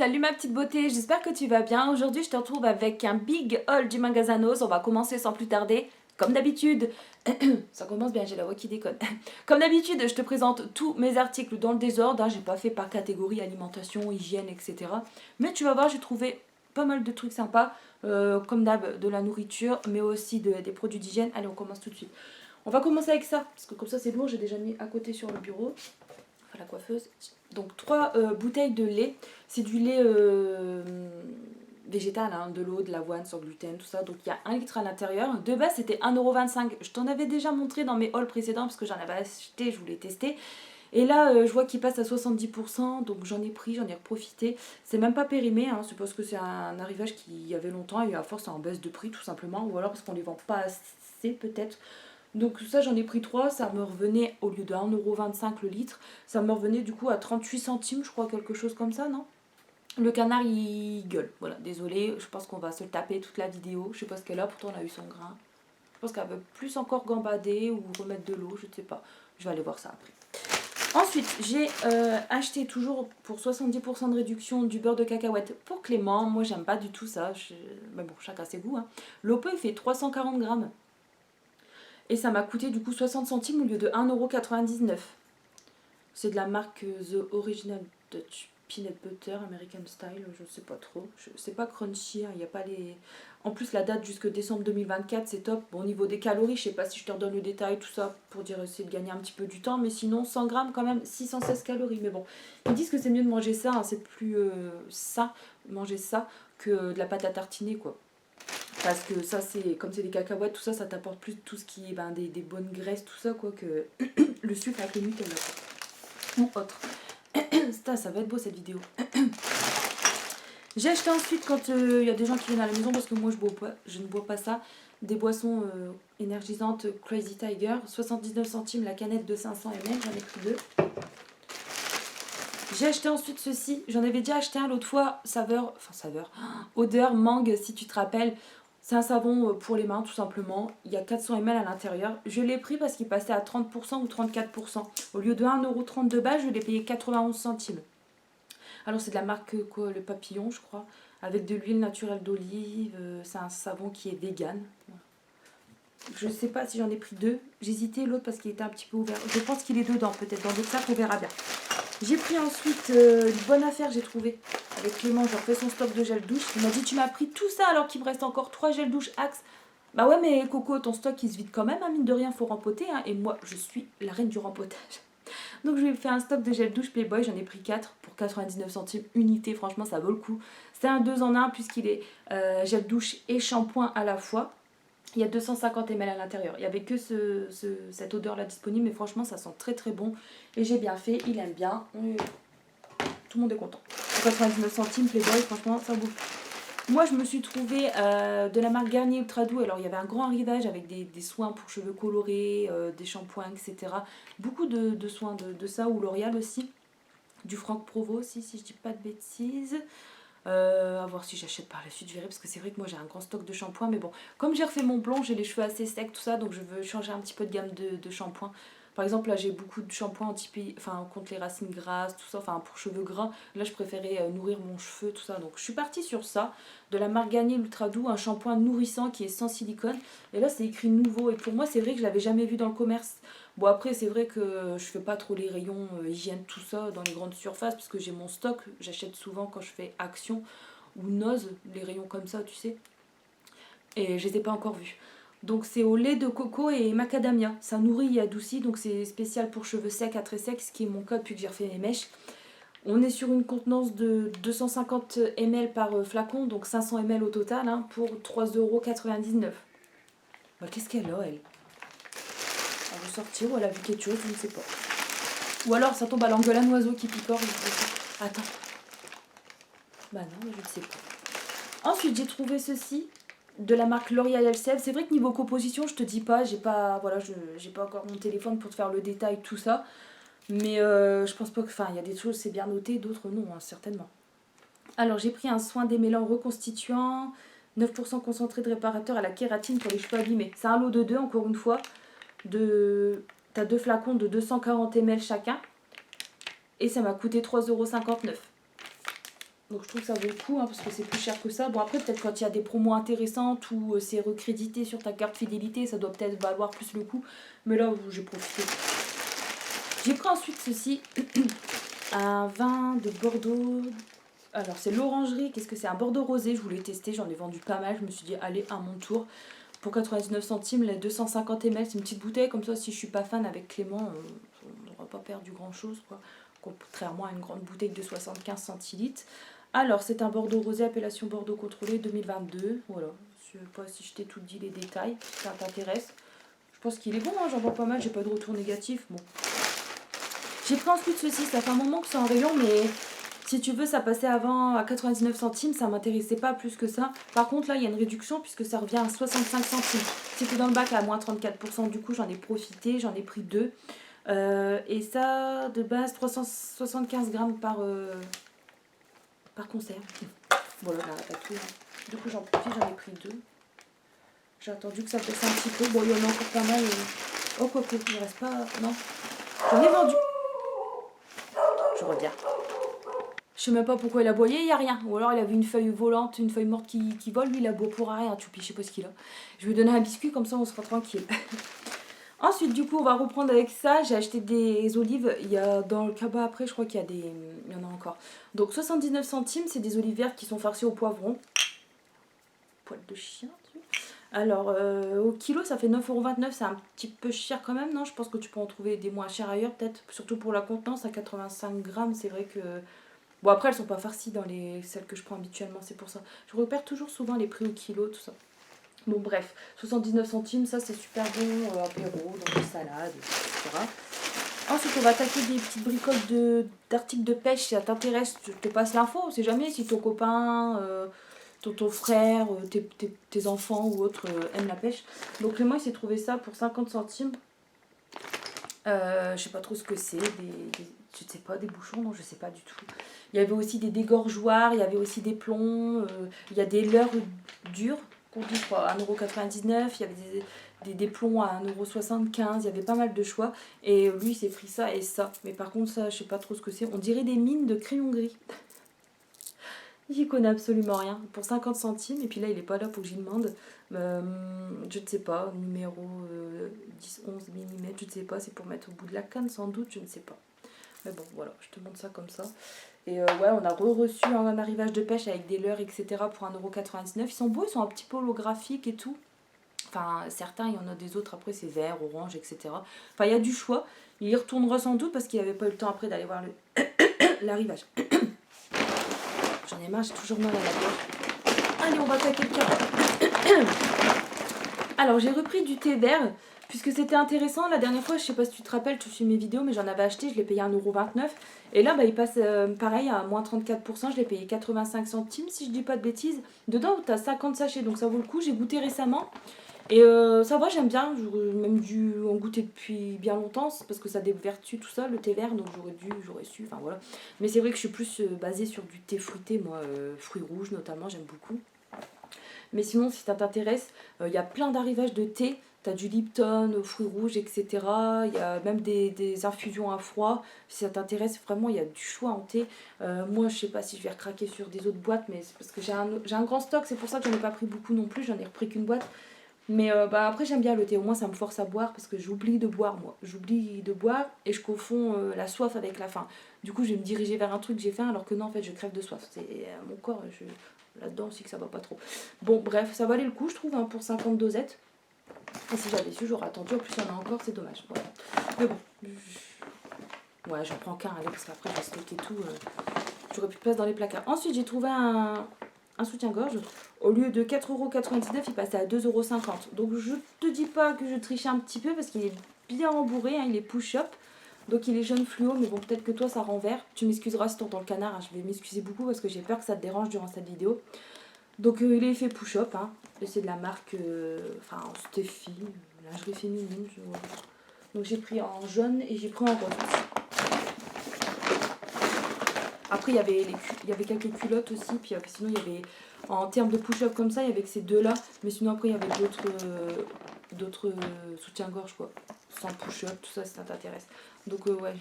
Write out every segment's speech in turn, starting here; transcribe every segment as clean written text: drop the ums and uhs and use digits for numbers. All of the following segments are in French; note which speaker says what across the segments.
Speaker 1: Salut ma petite beauté, j'espère que tu vas bien. Aujourd'hui je te retrouve avec un big haul du magasin Nose. On va commencer sans plus tarder. Comme d'habitude, ça commence bien, j'ai la voix qui déconne. Comme d'habitude, je te présente tous mes articles dans le désordre. J'ai pas fait par catégorie alimentation, hygiène, etc. Mais tu vas voir, j'ai trouvé pas mal de trucs sympas. Comme d'hab, de la nourriture, mais aussi des produits d'hygiène. Allez, on commence tout de suite. On va commencer avec ça, parce que comme ça c'est lourd, j'ai déjà mis à côté sur le bureau. Enfin, la coiffeuse. Donc 3 bouteilles de lait. C'est du lait végétal, hein, de l'eau, de l'avoine sans gluten, tout ça. Donc il y a 1 litre à l'intérieur. De base c'était 1,25 €. Je t'en avais déjà montré dans mes hauls précédents parce que j'en avais acheté, je voulais tester. Et là je vois qu'il passe à 70%, donc j'en ai pris, j'en ai profité. C'est même pas périmé, hein, c'est parce que c'est un arrivage qui y avait longtemps et à force c'est en baisse de prix tout simplement. Ou alors parce qu'on les vend pas assez peut-être. Donc ça j'en ai pris 3, ça me revenait au lieu de 1,25 € le litre, ça me revenait du coup à 38 centimes, je crois, quelque chose comme ça, non? Le canard il gueule, voilà, désolé, je pense qu'on va se le taper toute la vidéo, je sais pas ce qu'elle a, pourtant on a eu son grain. Je pense qu'elle veut plus encore gambader ou remettre de l'eau, je ne sais pas, je vais aller voir ça après. Ensuite, j'ai acheté toujours pour 70% de réduction du beurre de cacahuète pour Clément. Moi j'aime pas du tout ça, mais bon, chacun ses goûts, hein. Le pot il fait 340 grammes. Et ça m'a coûté du coup 60 centimes au lieu de 1,99 €. C'est de la marque The Original Dutch Peanut Butter American Style, je ne sais pas trop. C'est pas crunchy, il n'y a pas les... En plus la date jusque décembre 2024, c'est top. Bon, au niveau des calories, je sais pas si je te redonne le détail, tout ça, pour dire essayer de gagner un petit peu du temps. Mais sinon, 100 grammes quand même, 616 calories. Mais bon, ils disent que c'est mieux de manger ça, hein, c'est plus sain, manger ça, que de la pâte à tartiner, quoi. Parce que ça, c'est comme c'est des cacahuètes, tout ça, ça t'apporte plus tout ce qui est des bonnes graisses, tout ça, quoi, que le sucre avec le Nutella, ou autre. Ça va être beau cette vidéo. J'ai acheté ensuite, quand il y a des gens qui viennent à la maison, parce que moi je ne bois pas ça, des boissons énergisantes Crazy Tiger, 79 centimes la canette de 500 ml, j'en ai pris 2. J'ai acheté ensuite ceci, j'en avais déjà acheté un l'autre fois, odeur mangue si tu te rappelles. C'est un savon pour les mains tout simplement, il y a 400 ml à l'intérieur. Je l'ai pris parce qu'il passait à 30% ou 34%. Au lieu de 1,30 € de base, je l'ai payé 91 centimes. Alors c'est de la marque quoi, le papillon je crois, avec de l'huile naturelle d'olive, c'est un savon qui est vegan. Je sais pas si j'en ai pris 2, j'hésitais l'autre parce qu'il était un petit peu ouvert. Je pense qu'il est dedans peut-être, dans d'autres sacs on verra bien. J'ai pris ensuite une bonne affaire, j'ai trouvé. Avec Clément, j'ai refait son stock de gel douche. Il m'a dit tu m'as pris tout ça alors qu'il me reste encore 3 gels douche Axe. Bah ouais mais Coco, ton stock il se vide quand même, hein, mine de rien faut rempoter, hein, et moi je suis la reine du rempotage. Donc je lui ai fait un stock de gel douche Playboy, j'en ai pris 4 pour 99 centimes unité, franchement ça vaut le coup. C'est un 2 en 1 puisqu'il est gel douche et shampoing à la fois. Il y a 250 ml à l'intérieur. Il n'y avait que cette odeur-là disponible, mais franchement, ça sent très très bon. Et j'ai bien fait, il aime bien. Tout le monde est content. 99 centimes, Playboy, franchement, ça vaut. Moi, je me suis trouvée de la marque Garnier Ultra Doux. Alors, il y avait un grand arrivage avec des soins pour cheveux colorés, des shampoings, etc. Beaucoup de soins de ça, ou L'Oréal aussi. Du Franck Provo aussi, si je dis pas de bêtises. À voir si j'achète par la suite, je verrai, parce que c'est vrai que moi j'ai un grand stock de shampoing, mais bon, comme j'ai refait mon blond, j'ai les cheveux assez secs, tout ça, donc je veux changer un petit peu de gamme de shampoing. Par exemple, là j'ai beaucoup de shampoing contre les racines grasses, tout ça, enfin pour cheveux gras. Là je préférais nourrir mon cheveu, tout ça, donc je suis partie sur ça, de la marque Garnier Ultra Doux, un shampoing nourrissant qui est sans silicone. Et là c'est écrit nouveau, et pour moi c'est vrai que je l'avais jamais vu dans le commerce. Bon après c'est vrai que je fais pas trop les rayons hygiène tout ça dans les grandes surfaces parce que j'ai mon stock, j'achète souvent quand je fais Action ou Nose, les rayons comme ça tu sais, et je les ai pas encore vus. Donc c'est au lait de coco et macadamia, ça nourrit et adoucit, donc c'est spécial pour cheveux secs à très secs, ce qui est mon cas depuis que j'ai refait mes mèches. On est sur une contenance de 250 ml par flacon, donc 500 ml au total, hein, pour 3,99 €. Bah, qu'est-ce qu'elle a elle? Elle veut sortir ou elle a vu quelque chose, je ne sais pas. Ou alors ça tombe à l'engueule un oiseau qui picore. Attends. Bah non, je ne sais pas. Ensuite, j'ai trouvé ceci de la marque L'Oréal Elseve. C'est vrai que niveau composition, je te dis pas, j'ai pas encore mon téléphone pour te faire le détail, tout ça. Mais je pense pas que... Enfin, il y a des choses, c'est bien noté, d'autres non, hein, certainement. Alors, j'ai pris un soin démêlant reconstituant, 9% concentré de réparateur à la kératine pour les cheveux abîmés. C'est un lot de 2, encore une fois. T'as 2 flacons de 240 ml chacun. Et ça m'a coûté 3,59 €. Donc je trouve que ça vaut le coup, hein, parce que c'est plus cher que ça. Bon après peut-être quand il y a des promos intéressantes ou c'est recrédité sur ta carte fidélité, ça doit peut-être valoir plus le coup. Mais là j'ai profité. J'ai pris ensuite ceci, un vin de Bordeaux. Alors c'est l'orangerie, qu'est-ce que c'est? Un Bordeaux rosé, je voulais tester, j'en ai vendu pas mal. Je me suis dit allez à mon tour. Pour 99 centimes, les 250 ml, c'est une petite bouteille, comme ça si je suis pas fan avec Clément, on n'aura pas perdu grand chose quoi. Contrairement à une grande bouteille de 75 centilitres. Alors, c'est un Bordeaux rosé, appellation Bordeaux contrôlé 2022. Voilà, je ne sais pas si je t'ai tout dit les détails, si ça t'intéresse. Je pense qu'il est bon, hein, j'en vois pas mal, j'ai pas de retour négatif. Bon. J'ai pris ensuite ceci, ça fait un moment que c'est en rayon, mais si tu veux, ça passait avant à 99 centimes, ça m'intéressait pas plus que ça. Par contre, là, il y a une réduction puisque ça revient à 65 centimes. C'était dans le bac à moins 34%, du coup, j'en ai profité, j'en ai pris deux. Et ça, de base, 375 grammes par concert. Voilà, pas tout. Du coup, j'en profite, j'en ai pris deux. J'ai attendu que ça baisse un petit peu. Bon, il y en a encore pas mal. Oh, quoi que, il ne reste pas. Non. J'en ai vendu. Je reviens. Je sais même pas pourquoi il a boyé, il n'y a rien. Ou alors il avait une feuille volante, une feuille morte qui vole. Lui, il a beau pour rien. Choupi, je sais pas ce qu'il a. Je vais lui donner un biscuit, comme ça on sera tranquille. Ensuite, du coup, on va reprendre avec ça. J'ai acheté des olives. Il y a dans le cabas après, je crois qu'il y a des. Il y en a encore. Donc 79 centimes, c'est des olives vertes qui sont farcies au poivron. Poil de chien, tu vois. Alors, au kilo, ça fait 9,29 €. C'est un petit peu cher quand même, non? Je pense que tu peux en trouver des moins chers ailleurs, peut-être. Surtout pour la contenance, à 85 grammes, c'est vrai que. Bon, après, elles sont pas farcies dans celles que je prends habituellement, c'est pour ça. Je repère toujours souvent les prix au kilo, tout ça. Bon bref, 79 centimes, ça c'est super bon, apéro, dans des salades, etc. Ensuite on va attaquer des petites bricoles d'articles de pêche, si ça t'intéresse, je te passe l'info, on sait jamais si ton copain, ton frère, tes enfants ou autres aiment la pêche. Donc moi il s'est trouvé ça pour 50 centimes, je sais pas trop ce que c'est, je sais pas, des bouchons, non je sais pas du tout. Il y avait aussi des dégorgeoirs, il y avait aussi des plombs, il y a des leurres dures. Qu'on dit, je crois, à 1,99 €, il y avait des plombs à 1,75 €, il y avait pas mal de choix. Et lui, il s'est pris ça et ça. Mais par contre, ça, je sais pas trop ce que c'est. On dirait des mines de crayon gris. J'y connais absolument rien. Pour 50 centimes, et puis là, il est pas là, faut que j'y demande. Je ne sais pas, numéro 10-11 mm, je ne sais pas, c'est pour mettre au bout de la canne, sans doute, je ne sais pas. Mais bon, voilà, je te montre ça comme ça. Et ouais, on a reçu un arrivage de pêche avec des leurres, etc. pour 1,99 €. Ils sont beaux, ils sont un petit peu holographiques et tout. Enfin, certains, il y en a des autres, après c'est vert, orange, etc. Enfin, il y a du choix. Il y retournera sans doute parce qu'il n'avait pas eu le temps après d'aller voir l'arrivage. J'en ai marre, j'ai toujours mal à la gorge. Allez, on va attaquer le carreau. Alors, j'ai repris du thé vert. Puisque c'était intéressant, la dernière fois, je sais pas si tu te rappelles, tu suis mes vidéos, mais j'en avais acheté, je l'ai payé 1,29 €. Et là, bah, il passe pareil à moins 34%, je l'ai payé 85 centimes, si je dis pas de bêtises. Dedans, tu as 50 sachets, donc ça vaut le coup. J'ai goûté récemment. Et ça va, j'aime bien. J'aurais même dû en goûter depuis bien longtemps, parce que ça dévertue tout ça, le thé vert, donc j'aurais su, enfin voilà. Mais c'est vrai que je suis plus basée sur du thé fruité, moi, fruits rouges notamment, j'aime beaucoup. Mais sinon, si ça t'intéresse, il y a plein d'arrivages de thé. Tu as du Lipton, fruits rouges, etc. Il y a même des infusions à froid. Si ça t'intéresse, vraiment, il y a du choix en thé. Moi, je sais pas si je vais recraquer sur des autres boîtes, mais c'est parce que j'ai un grand stock. C'est pour ça que j'en ai pas pris beaucoup non plus. J'en ai repris qu'une boîte. Mais bah, après, j'aime bien le thé. Au moins, ça me force à boire parce que j'oublie de boire, moi. J'oublie de boire et je confonds la soif avec la faim. Du coup, je vais me diriger vers un truc que j'ai faim alors que non, en fait, je crève de soif. C'est mon corps, là-dedans aussi que ça va pas trop. Bon, bref, ça valait le coup, je trouve, hein, pour 50 dosettes. Et si j'avais su, j'aurais attendu. En plus, il y en a encore, c'est dommage. Voilà. Mais bon. Ouais, j'en prends qu'un, allez, parce qu'après, je vais stocker tout. J'aurais plus de place dans les placards. Ensuite, j'ai trouvé un soutien-gorge. Au lieu de 4,99 €, il passait à 2,50 €. Donc, je te dis pas que je trichais un petit peu, parce qu'il est bien rembourré, hein, il est push-up. Donc, il est jaune fluo, mais bon, peut-être que toi, ça rend vert. Tu m'excuseras si t'entends le canard, hein, je vais m'excuser beaucoup, parce que j'ai peur que ça te dérange durant cette vidéo. Donc il est fait push-up, hein. Et c'est de la marque Steffi, lingerie féminine. Donc j'ai pris en jaune et j'ai pris en rose. Après il y avait quelques culottes aussi, puis sinon il y avait, en termes de push-up comme ça, il y avait que ces deux là, mais sinon après il y avait d'autres soutiens-gorge quoi, sans push-up, tout ça si ça t'intéresse. Donc ouais,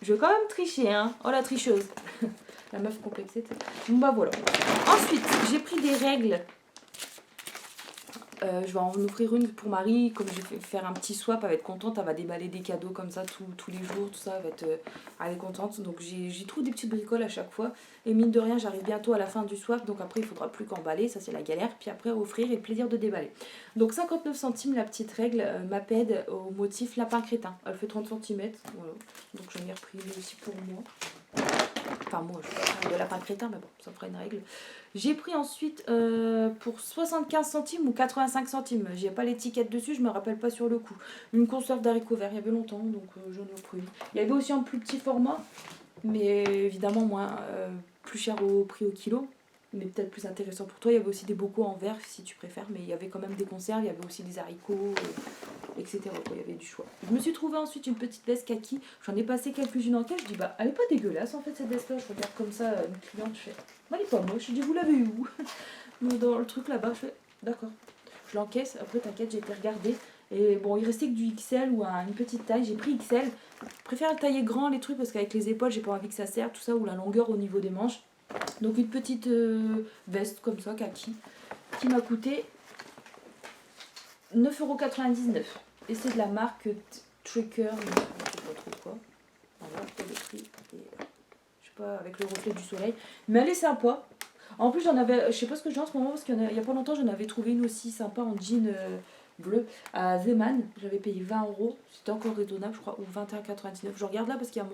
Speaker 1: Je vais quand même tricher, hein. Oh la tricheuse. La meuf complexée. Bon bah voilà. Ensuite, j'ai pris des règles. Je vais en offrir une pour Marie. Comme je vais faire un petit swap, elle va être contente. Elle va déballer des cadeaux comme ça tous les jours, tout ça. Elle est contente. Donc j'y trouve des petites bricoles à chaque fois. Et mine de rien, j'arrive bientôt à la fin du swap. Donc après, il faudra plus qu'emballer. Ça, c'est la galère. Puis après, offrir et le plaisir de déballer. Donc 59 centimes, la petite règle m'appelle au motif lapin crétin. Elle fait 30 cm. Voilà. Donc j'en ai repris une aussi pour moi. Enfin, moi, je vais pas faire de lapin crétin, mais bon, ça fera une règle. J'ai pris ensuite pour 75 centimes ou 85 centimes. J'ai pas l'étiquette dessus, je me rappelle pas sur le coup. Une conserve d'haricots verts, il y avait longtemps, donc j'en ai pris. Il y avait aussi un plus petit format, mais évidemment moins plus cher au prix au kilo. Mais peut-être plus intéressant pour toi. Il y avait aussi des bocaux en verre si tu préfères, mais il y avait quand même des conserves, il y avait aussi des haricots, etc. Il y avait du choix. Je me suis trouvé ensuite une petite veste kaki. J'en ai passé quelques-unes en caisse. Je dis, bah, elle est pas dégueulasse en fait cette veste-là. Je regarde comme ça une cliente, je fais, elle est pas moche. Je dis, vous l'avez eu où? Dans le truc là-bas, je fais, d'accord. Je l'encaisse. Après, t'inquiète, j'ai été regarder. Et bon, il restait que du XL ou une petite taille. J'ai pris XL. Je préfère tailler grand les trucs parce qu'avec les épaules, j'ai pas envie que ça serre, tout ça, ou la longueur au niveau des manches. Donc une petite veste comme ça, kaki, qui m'a coûté 9,99 €. Et c'est de la marque Tracker, je sais pas trop quoi. Voilà, le prix. Et, je sais pas, avec le reflet du soleil. Mais elle est sympa. En plus, j'en avais, je sais pas ce que j'ai en ce moment, parce qu'il y a pas longtemps, j'en avais trouvé une aussi sympa en jean bleu à Zeman. J'avais payé 20 €. C'était encore raisonnable, je crois, ou 21,99 €. Je regarde là parce qu'il y a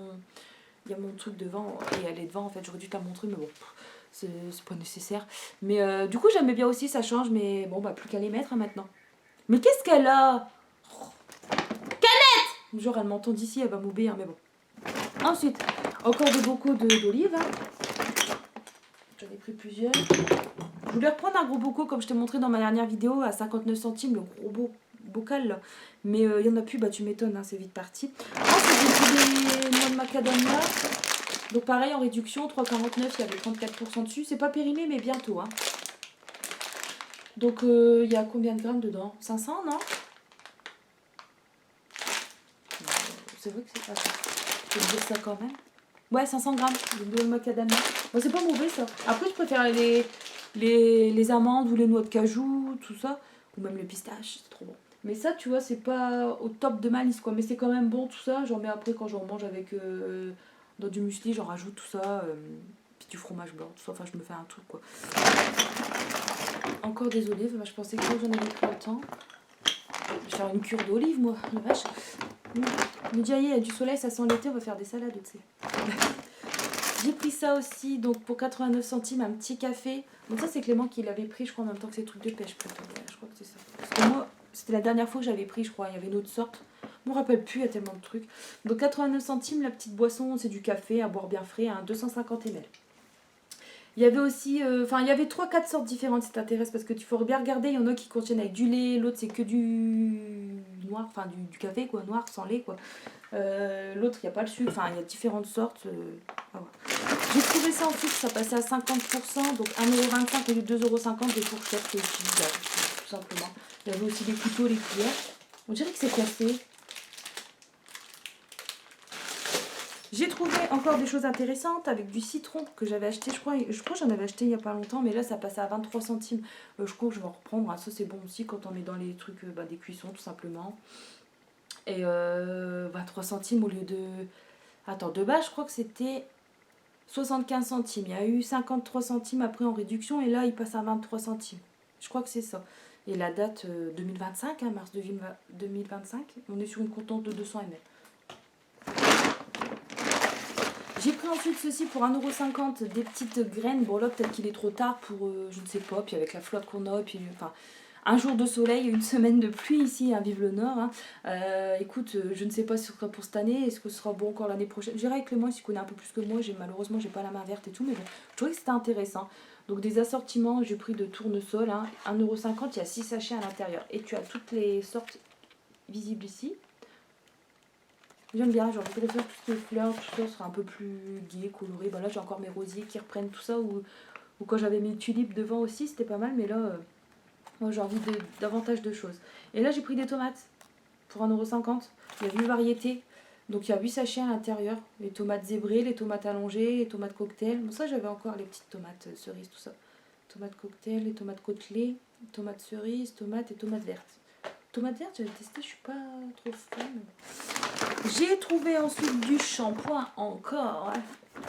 Speaker 1: mon truc devant, et elle est devant en fait, j'aurais dû te la montrer, mais bon, c'est pas nécessaire. Mais du coup, j'aimais bien aussi, ça change, mais bon, bah, plus qu'à les mettre hein, maintenant. Mais qu'est-ce qu'elle a? Genre, elle m'entend d'ici, elle va m'obéir, mais bon. Ensuite, encore des bocaux d'olive. Hein. J'en ai pris plusieurs. Je voulais reprendre un gros bocaux, comme je t'ai montré dans ma dernière vidéo, à 59 centimes, le gros bocal là. Mais il y en a plus, bah tu m'étonnes, hein, c'est vite parti. Ensuite, j'ai pris des noix de macadamia. Donc pareil, en réduction, 3,49, il y avait 34% dessus. C'est pas périmé, mais bientôt. Hein. Donc il y a combien de grammes dedans? 500, non? C'est vrai que c'est pas ça. Je vais dire ça quand même. Ouais, 500 grammes de macadamia. Bon, c'est pas mauvais ça. Après, je préfère les amandes ou les noix de cajou, tout ça. Ou même les pistaches, c'est trop bon. Mais ça, tu vois, c'est pas au top de ma liste, quoi. Mais c'est quand même bon, tout ça. J'en mets après quand j'en mange avec dans du muesli, j'en rajoute tout ça. Puis du fromage blanc, tout ça. Enfin, je me fais un truc, quoi. Encore des olives. Bah, je pensais que j'en avais pris autant. Je vais faire une cure d'olives, moi, la vache. Me dit, il y a du soleil, ça sent l'été, on va faire des salades, tu sais. J'ai pris ça aussi, donc pour 89 centimes, un petit café. Donc ça, c'est Clément qui l'avait pris, je crois, en même temps que ces trucs de pêche, plutôt. Ouais, je crois que c'est ça. Parce que moi, c'était la dernière fois que j'avais pris, je crois, il y avait une autre sorte. Je me rappelle plus, il y a tellement de trucs. Donc 89 centimes, la petite boisson, c'est du café à boire bien frais, hein, 250 ml. Il y avait aussi, il y avait 3-4 sortes différentes si t'intéresse, parce que tu faut bien regarder, il y en a qui contiennent avec du lait, l'autre c'est que du noir, enfin du café quoi, noir, sans lait quoi. L'autre il n'y a pas le sucre, enfin il y a différentes sortes. J'ai trouvé ça ensuite, ça passait à 50%, donc 1,25 € au lieu de 2,50 € des fourchettes utilisables, tout simplement. Il y avait aussi des couteaux, les cuillères. On dirait que c'est cassé. J'ai trouvé encore des choses intéressantes avec du citron que j'avais acheté, je crois que j'en avais acheté il n'y a pas longtemps, mais là ça passait à 23 centimes. Je crois que je vais en reprendre, hein. Ça c'est bon aussi quand on est dans les trucs des cuissons tout simplement. Et 23 centimes au lieu de... Attends, de base je crois que c'était 75 centimes. Il y a eu 53 centimes après en réduction et là il passe à 23 centimes. Je crois que c'est ça. Et la date 2025, hein, mars 2025, on est sur une contenance de 200 ml. J'ai pris ensuite ceci pour 1,50 € des petites graines. Bon là peut-être qu'il est trop tard pour je ne sais pas, puis avec la flotte qu'on a, puis enfin un jour de soleil, une semaine de pluie ici, hein, vive le nord. Hein. Écoute, je ne sais pas si ce sera pour cette année, est-ce que ce sera bon encore l'année prochaine. J'irai avec Clément, il connaît un peu plus que moi, malheureusement j'ai pas la main verte et tout, mais bon, je trouvais que c'était intéressant. Donc des assortiments, j'ai pris de tournesol, hein, 1,50 €, il y a 6 sachets à l'intérieur. Et tu as toutes les sortes visibles ici. J'aime bien, j'ai envie de refaire toutes les fleurs, tout ça sera un peu plus gai, coloré. Ben là j'ai encore mes rosiers qui reprennent tout ça, ou quand j'avais mes tulipes devant aussi, c'était pas mal, mais là, moi j'ai envie davantage de choses. Et là j'ai pris des tomates pour 1,50 €. Il y avait une variété. Donc il y a 8 sachets à l'intérieur. Les tomates zébrées, les tomates allongées, les tomates cocktail. Bon, ça j'avais encore les petites tomates cerises, tout ça. Tomates cocktail, les tomates côtelées, tomates cerises, tomates et tomates vertes. Tomates vertes, j'avais testé, je suis pas trop fan. J'ai trouvé ensuite du shampoing encore.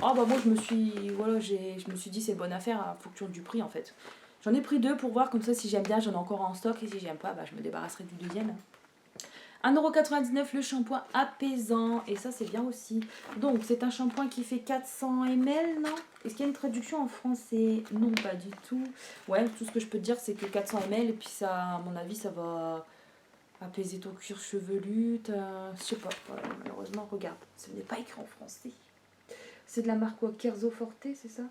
Speaker 1: Ah bah moi je me suis dit c'est bonne affaire, hein, faut que tu aies du prix en fait. J'en ai pris 2 pour voir, comme ça si j'aime bien j'en ai encore en stock et si j'aime pas bah je me débarrasserai du deuxième. 1,99€ le shampoing apaisant et ça c'est bien aussi. Donc c'est un shampoing qui fait 400 ml, non? Est-ce qu'il y a une traduction en français? Non, pas du tout. Ouais, tout ce que je peux te dire c'est que 400 ml et puis ça, à mon avis, ça va apaiser ton cuir chevelu. Je sais pas, voilà, malheureusement, regarde, ce n'est pas écrit en français. C'est de la marque quoi? Kerzo Forte, c'est ça?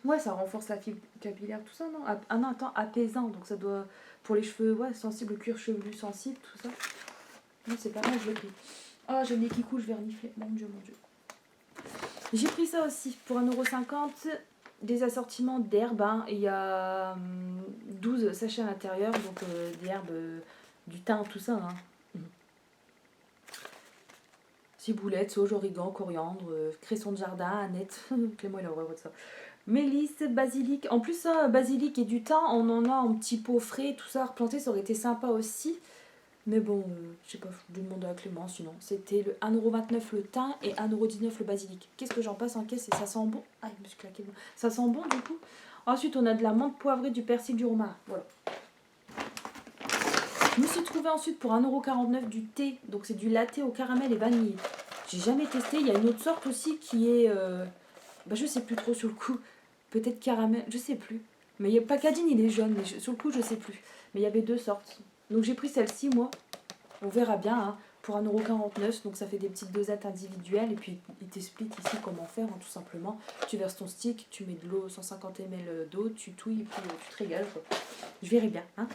Speaker 1: Ouais, ça renforce la fibre capillaire, tout ça, non? Ah non, attends, apaisant, donc ça doit... Pour les cheveux, ouais, sensible, le cuir chevelu sensible, tout ça. Non, c'est pas mal, je l'ai pris. Oh, j'ai le nez qui coule, je vais renifler. Mon Dieu, mon Dieu. J'ai pris ça aussi pour 1,50€. Des assortiments d'herbes, hein. Il y a 12 sachets à l'intérieur, donc des herbes, du thym, tout ça, hein. Ciboulette, sauge, origan, coriandre, cresson de jardin, aneth. Clément, il a horreur de ça. Mélisse, basilic. En plus, ça, basilic et du thym, on en a en petits pots frais, tout ça, replanté, ça aurait été sympa aussi. Mais bon, je sais pas, je vais demander à Clément sinon. C'était le 1,29€ le thym et 1,19€ le basilic. Qu'est-ce que j'en passe en caisse et ça sent bon? Ah, je me suis claqué le doigt. Ça sent bon du coup. Ensuite, on a de la menthe poivrée, du persil, du romarin. Voilà. Je me suis trouvé ensuite pour 1,49€ du thé. Donc c'est du latte au caramel et vanille. J'ai jamais testé. Il y a une autre sorte aussi qui est... Bah, je sais plus trop sur le coup. Peut-être caramel, je sais plus. Mais il y a Pacadine, il est jaune. Mais sur le coup, je sais plus. Mais il y avait 2 sortes. Donc j'ai pris celle-ci, moi. On verra bien, hein, pour 1,49€. Donc ça fait des petites dosettes individuelles. Et puis il t'explique ici comment faire, hein, tout simplement. Tu verses ton stick, tu mets de l'eau, 150 ml d'eau, tu touilles et puis tu te régales, quoi. Je verrai bien. Hein.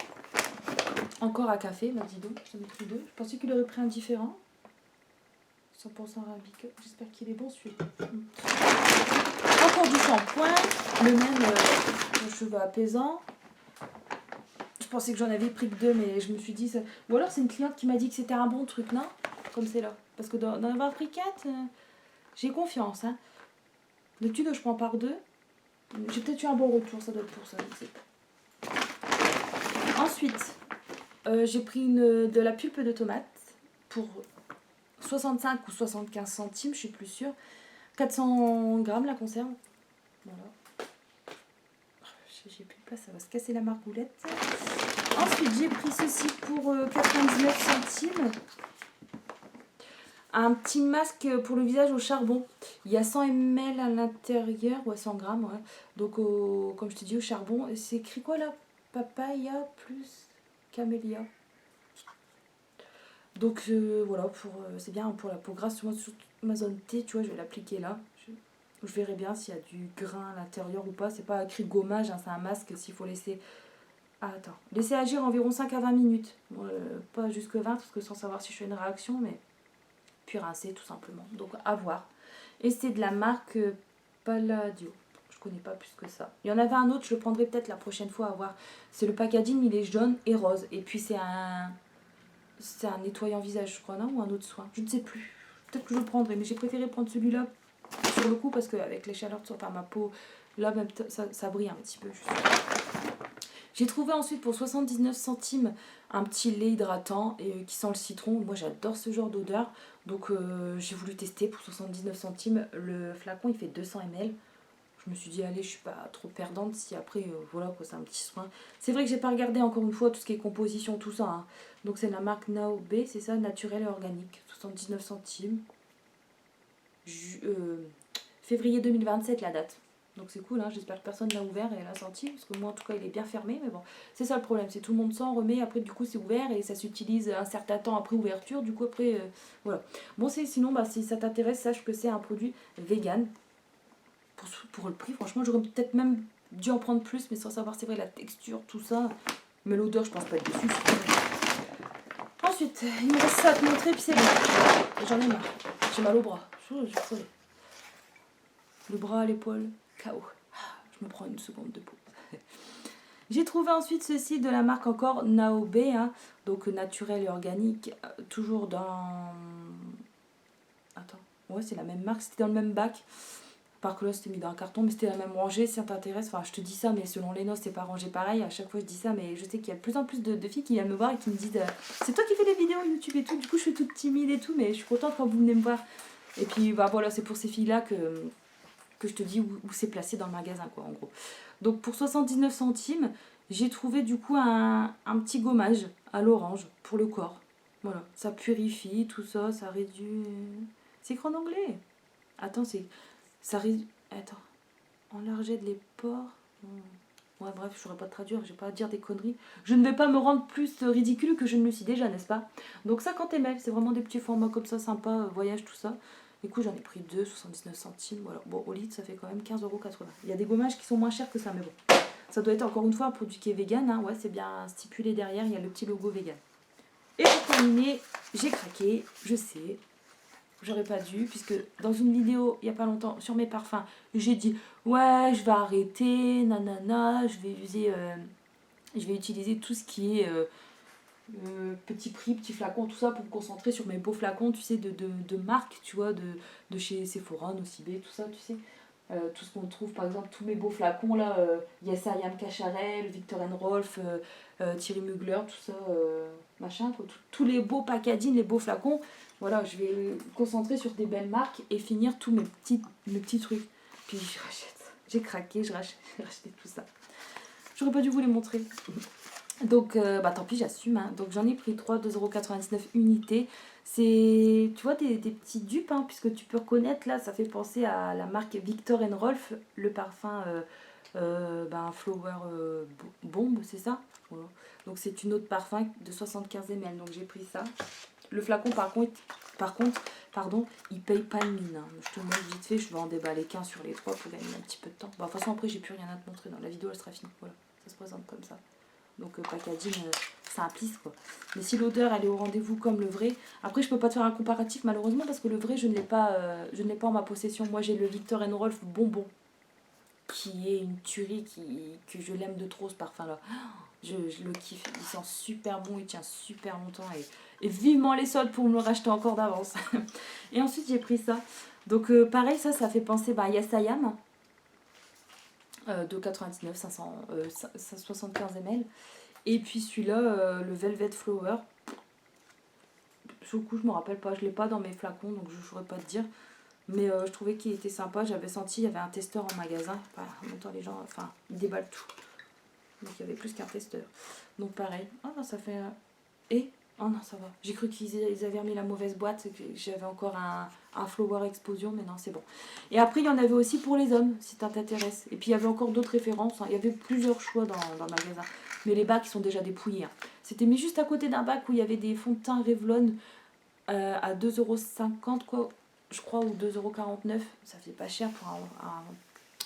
Speaker 1: Encore à café, bah dis donc, j'en ai pris 2. Je pensais qu'il aurait pris un différent. 100% arabica. J'espère qu'il est bon celui-là. Encore du shampoing. Le même cheveux apaisant. Je pensais que j'en avais pris que 2, mais je me suis dit... Ça... Ou alors c'est une cliente qui m'a dit que c'était un bon truc, non? Comme c'est là. Parce que d'en avoir pris 4, j'ai confiance. Hein. D'habitude, je prends par 2. J'ai peut-être eu un bon retour, ça doit être pour ça. Je sais pas. Ensuite, j'ai pris de la pulpe de tomate pour 65 ou 75 centimes, je suis plus sûre. 400 grammes la conserve. Voilà. J'ai plus de place, ça va se casser la margoulette. Ensuite, j'ai pris ceci pour 99 centimes. Un petit masque pour le visage au charbon. Il y a 100 ml à l'intérieur, ou 100 grammes, ouais. Donc, comme je te dis, au charbon. C'est écrit quoi là? Papaya plus camélia. Donc, voilà, c'est bien pour la peau grasse. Moi, sur ma zone T, tu vois, je vais l'appliquer là. Je verrai bien s'il y a du grain à l'intérieur ou pas. C'est pas écrit gommage, hein, c'est un masque s'il faut laisser... Ah, attends. Laisser agir environ 5 à 20 minutes. Bon, pas jusque 20 parce que sans savoir si je fais une réaction, mais... Puis rincer tout simplement. Donc à voir. Et c'est de la marque Palladio. Je connais pas plus que ça. Il y en avait un autre, je le prendrai peut-être la prochaine fois à voir. C'est le packaging, il est jaune et rose. Et puis c'est un nettoyant visage, je crois, non? Ou un autre soin. Je ne sais plus. Peut-être que je le prendrai, mais j'ai préféré prendre celui-là sur le coup parce qu'avec les chaleurs, enfin ma peau, là même ça brille un petit peu. J'ai trouvé ensuite pour 79 centimes un petit lait hydratant et qui sent le citron. Moi j'adore ce genre d'odeur. Donc j'ai voulu tester pour 79 centimes. Le flacon il fait 200 ml. Je me suis dit allez, je suis pas trop perdante si après voilà quoi, c'est un petit soin. C'est vrai que j'ai pas regardé encore une fois tout ce qui est composition, tout ça. Hein. Donc c'est la marque Naobe, c'est ça, naturel et organique. 79 centimes. Février 2027 la date. Donc c'est cool, hein, j'espère que personne l'a ouvert et l'a senti, parce que moi en tout cas il est bien fermé, mais bon, c'est ça le problème, c'est tout le monde s'en remet, après du coup c'est ouvert et ça s'utilise un certain temps après ouverture, du coup après, voilà. Bon sinon, bah, si ça t'intéresse, sache que c'est un produit vegan. Pour le prix, franchement, j'aurais peut-être même dû en prendre plus, mais sans savoir, c'est vrai, la texture, tout ça, mais l'odeur, je pense pas être dessus. Ensuite, il me reste ça à te montrer, puis c'est bon. J'en ai marre, j'ai mal au bras, le bras, l'épaule. KO. Je me prends une seconde de pause. J'ai trouvé ensuite ceci de la marque encore Naobe, hein, donc naturel et organique, toujours dans... Attends, ouais c'est la même marque, c'était dans le même bac. Par que là c'était mis dans un carton, mais c'était la même rangée, si ça t'intéresse. Enfin je te dis ça, mais selon les noces c'est pas rangé pareil. À chaque fois je dis ça, mais je sais qu'il y a de plus en plus de filles qui viennent me voir et qui me disent c'est toi qui fais les vidéos YouTube et tout. Du coup je suis toute timide et tout, mais je suis contente quand vous venez me voir. Et puis bah voilà, c'est pour ces filles-là que je te dis où c'est placé dans le magasin quoi en gros. Donc pour 79 centimes, j'ai trouvé du coup un petit gommage à l'orange pour le corps. Voilà, ça purifie, tout ça, ça réduit... C'est écrit en anglais. Attends, ça réduit... Attends. Enlarger les pores. Ouais, bref, je saurais pas te traduire, je vais pas dire des conneries. Je ne vais pas me rendre plus ridicule que je ne le suis déjà, n'est-ce pas? Donc 50 ml, c'est vraiment des petits formats comme ça, sympa, voyage, tout ça. Du coup, j'en ai pris 2, 79 centimes. Voilà. Bon, au litre, ça fait quand même 15,80 €. Il y a des gommages qui sont moins chers que ça, mais bon. Ça doit être encore une fois un produit qui est vegan, hein. Ouais, c'est bien stipulé derrière, il y a le petit logo vegan. Et pour terminer, j'ai craqué, je sais. J'aurais pas dû, puisque dans une vidéo, il y a pas longtemps, sur mes parfums, j'ai dit ouais, je vais arrêter, nanana, je vais utiliser tout ce qui est petit prix, petit flacon, tout ça, pour me concentrer sur mes beaux flacons, tu sais, de marque, tu vois, de chez Sephora, Nocibé, tout ça, tu sais. Tout ce qu'on trouve, par exemple, tous mes beaux flacons, là, Yes I Am Cacharel, Viktor Rolf, Thierry Mugler, tout ça, machin, quoi. Tous les beaux packaging, les beaux flacons, voilà, je vais me concentrer sur des belles marques et finir tous mes petits trucs. Puis je rachète. J'ai craqué, j'ai racheté tout ça. J'aurais pas dû vous les montrer. Donc, bah tant pis, j'assume. Hein. Donc, j'en ai pris 3, 2,99 € unités. C'est, tu vois, des petits dupes, hein, puisque tu peux reconnaître, là, ça fait penser à la marque Viktor Rolf, le parfum Flower Bomb, c'est ça voilà. Donc, c'est une autre parfum de 75 ml. Donc, j'ai pris ça. Le flacon, pardon, il paye pas le mine. Hein. Je te montre vite fait, je vais en déballer qu'un sur les trois pour gagner un petit peu de temps. Bah, de toute façon, après, j'ai plus rien à te montrer. Dans la vidéo, elle sera finie. Voilà, ça se présente comme ça. Donc packaging simpliste quoi. Mais si l'odeur elle est au rendez-vous comme le vrai, après je peux pas te faire un comparatif malheureusement parce que le vrai je ne l'ai pas en ma possession. Moi j'ai le Viktor Rolf bonbon qui est une tuerie que je l'aime de trop ce parfum là. Je le kiffe, il sent super bon, il tient super longtemps et vivement les soldes pour me le racheter encore d'avance. Et ensuite j'ai pris ça. Donc pareil ça fait penser à Yes I Am. 2,99 575 ml. Et puis celui-là, le Velvet Flower. Sur le coup, je me rappelle pas, je l'ai pas dans mes flacons, donc je ne saurais pas te dire. Mais je trouvais qu'il était sympa. J'avais senti, il y avait un testeur en magasin. Voilà, en même temps, les gens, enfin, ils déballent tout. Donc il y avait plus qu'un testeur. Donc pareil. Oh non, ça fait... Et oh non, ça va. J'ai cru qu'ils avaient remis la mauvaise boîte. J'avais encore un Flower Explosion, mais non, c'est bon. Et après, il y en avait aussi pour les hommes, si ça t'intéresse. Et puis, il y avait encore d'autres références. Hein. Il y avait plusieurs choix dans le magasin. Mais les bacs, ils sont déjà dépouillés. Hein. C'était mis juste à côté d'un bac où il y avait des fonds de teint Revlon à 2,50 € quoi, je crois, ou 2,49 €. Ça fait pas cher pour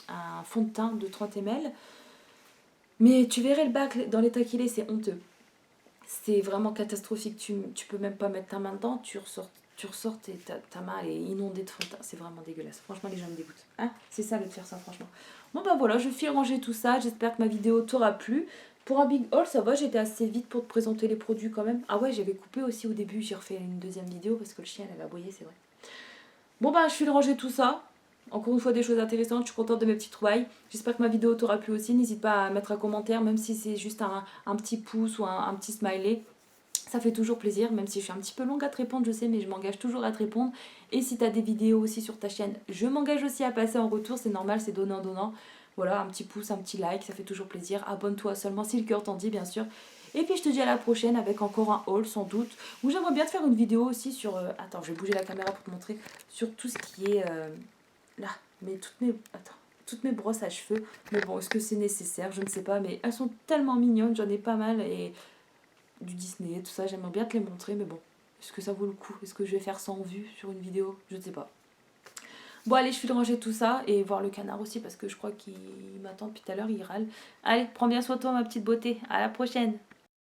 Speaker 1: un fond de teint de 30 ml. Mais tu verrais le bac dans l'état qu'il est, c'est honteux. C'est vraiment catastrophique. Tu peux même pas mettre ta main dedans, tu ressors et ta main elle est inondée de fond de teint. C'est vraiment dégueulasse. Franchement, les gens me dégoûtent. Hein, c'est ça de faire ça, franchement. Bon, bah voilà, je file ranger tout ça. J'espère que ma vidéo t'aura plu. Pour un big haul, ça va, j'étais assez vite pour te présenter les produits quand même. Ah ouais, j'avais coupé aussi au début. J'ai refait une deuxième vidéo parce que le chien, elle a aboyé, c'est vrai. Bon, bah, je file ranger tout ça. Encore une fois, des choses intéressantes. Je suis contente de mes petites trouvailles. J'espère que ma vidéo t'aura plu aussi. N'hésite pas à mettre un commentaire, même si c'est juste un petit pouce ou un petit smiley. Ça fait toujours plaisir, même si je suis un petit peu longue à te répondre, je sais, mais je m'engage toujours à te répondre. Et si tu as des vidéos aussi sur ta chaîne, je m'engage aussi à passer en retour. C'est normal, c'est donnant-donnant. Voilà, un petit pouce, un petit like, ça fait toujours plaisir. Abonne-toi seulement si le cœur t'en dit, bien sûr. Et puis je te dis à la prochaine avec encore un haul sans doute. Où j'aimerais bien te faire une vidéo aussi sur... attends, je vais bouger la caméra pour te montrer. Sur tout ce qui est... là, mais toutes mes brosses à cheveux. Mais bon, est-ce que c'est nécessaire? Je ne sais pas, mais elles sont tellement mignonnes, j'en ai pas mal. Et du Disney, tout ça, j'aimerais bien te les montrer, mais bon, est-ce que ça vaut le coup? Est-ce que je vais faire 100 vues sur une vidéo? Je ne sais pas. Bon, allez, je vais ranger tout ça et voir le canard aussi parce que je crois qu'il m'attend depuis tout à l'heure, il râle. Allez, prends bien soin de toi, ma petite beauté. À la prochaine!